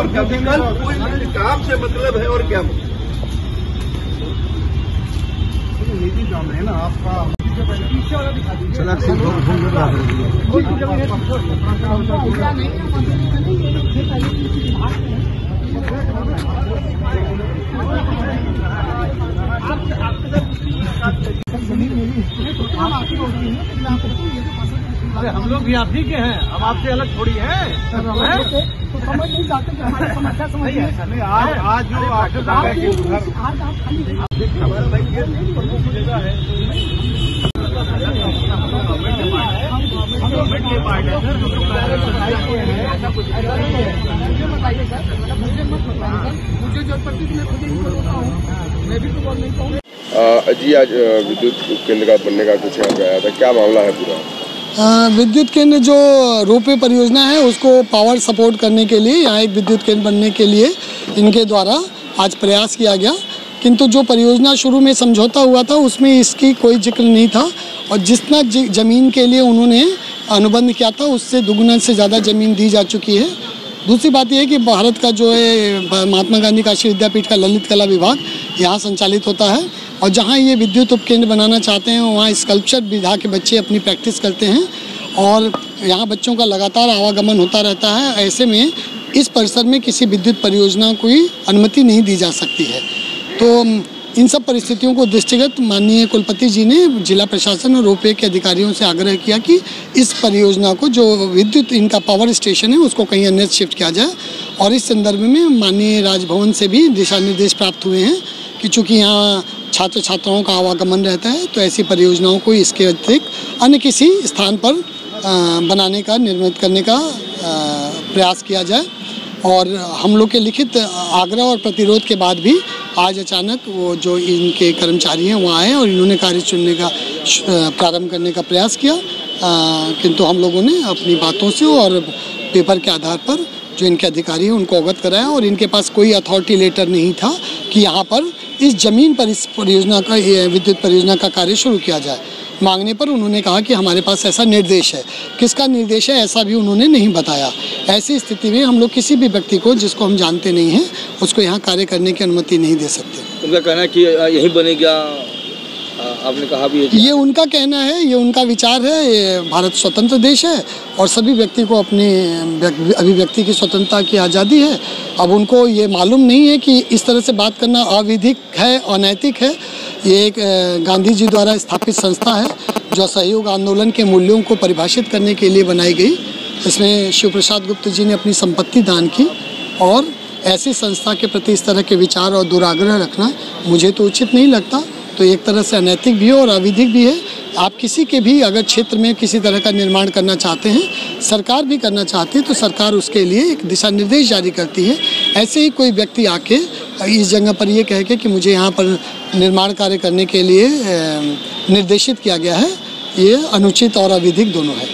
और क्या विकल्प कोई काम से मतलब है और क्या नीति जान रहे हैं ना आपका अरे हम लोग भी आप ही के हैं, हम आपसे अलग थोड़ी हैं। तो समझ नहीं जाते कि हमारी समस्या समझ नहीं। आज जो आपके हमारा भाई ये प्रमुख जगह है मुझे जो मैं खुद ही होता हूँ, मैं भी तो बोल नहीं पाऊँ। जी आज विद्युत केंद्र का बनने का कुछ यहाँ पे आया था, क्या मामला है पूरा? विद्युत केंद्र जो रोपवे परियोजना है उसको पावर सपोर्ट करने के लिए यहाँ एक विद्युत केंद्र बनने के लिए इनके द्वारा आज प्रयास किया गया, किंतु जो परियोजना शुरू में समझौता हुआ था उसमें इसकी कोई जिक्र नहीं था और जितना ज़मीन के लिए उन्होंने अनुबंध किया था उससे दुगुना से ज़्यादा ज़मीन दी जा चुकी है। दूसरी बात यह है कि भारत का जो है महात्मा गांधी काशी विद्यापीठ का ललित कला विभाग यहाँ संचालित होता है और जहाँ ये विद्युत उपकेंद्र बनाना चाहते हैं वहाँ स्कल्पचर विधा के बच्चे अपनी प्रैक्टिस करते हैं और यहाँ बच्चों का लगातार आवागमन होता रहता है। ऐसे में इस परिसर में किसी विद्युत परियोजना की अनुमति नहीं दी जा सकती है। तो इन सब परिस्थितियों को दृष्टिगत माननीय कुलपति जी ने जिला प्रशासन और रोपवे के अधिकारियों से आग्रह किया कि इस परियोजना को जो विद्युत इनका पावर स्टेशन है उसको कहीं अन्य शिफ्ट किया जाए और इस संदर्भ में माननीय राजभवन से भी दिशा निर्देश प्राप्त हुए हैं कि चूँकि यहाँ छात्र छात्राओं का आवागमन रहता है तो ऐसी परियोजनाओं को इसके अतिरिक्त अन्य किसी स्थान पर बनाने का निर्मित करने का प्रयास किया जाए। और हम लोग के लिखित आग्रह और प्रतिरोध के बाद भी आज अचानक वो जो इनके कर्मचारी हैं वहाँ आए और इन्होंने कार्य चुनने का प्रारंभ करने का प्रयास किया, किंतु हम लोगों ने अपनी बातों से और पेपर के आधार पर जो इनके अधिकारी हैं उनको अवगत कराया और इनके पास कोई अथॉरिटी लेटर नहीं था कि यहाँ पर इस ज़मीन पर इस परियोजना का विद्युत परियोजना का कार्य शुरू किया जाए। मांगने पर उन्होंने कहा कि हमारे पास ऐसा निर्देश है, किसका निर्देश है ऐसा भी उन्होंने नहीं बताया। ऐसी स्थिति में हम लोग किसी भी व्यक्ति को जिसको हम जानते नहीं हैं उसको यहाँ कार्य करने की अनुमति नहीं दे सकते। उनका कहना है कि यही बनेगा, आपने कहा भी ये उनका कहना है, ये उनका विचार है। ये भारत स्वतंत्र देश है और सभी व्यक्ति को अपनी अभिव्यक्ति की स्वतंत्रता की आज़ादी है। अब उनको ये मालूम नहीं है कि इस तरह से बात करना अविधिक है, अनैतिक है। ये एक गांधी जी द्वारा स्थापित संस्था है जो असहयोग आंदोलन के मूल्यों को परिभाषित करने के लिए बनाई गई। इसमें शिव प्रसाद गुप्ता जी ने अपनी संपत्ति दान की और ऐसी संस्था के प्रति इस तरह के विचार और दुराग्रह रखना मुझे तो उचित नहीं लगता। तो एक तरह से अनैतिक भी है और अविधिक भी है। आप किसी के भी अगर क्षेत्र में किसी तरह का निर्माण करना चाहते हैं, सरकार भी करना चाहती है तो सरकार उसके लिए एक दिशा निर्देश जारी करती है। ऐसे ही कोई व्यक्ति आके इस जगह पर ये कह के कि मुझे यहाँ पर निर्माण कार्य करने के लिए निर्देशित किया गया है, ये अनुचित और अविधिक दोनों है।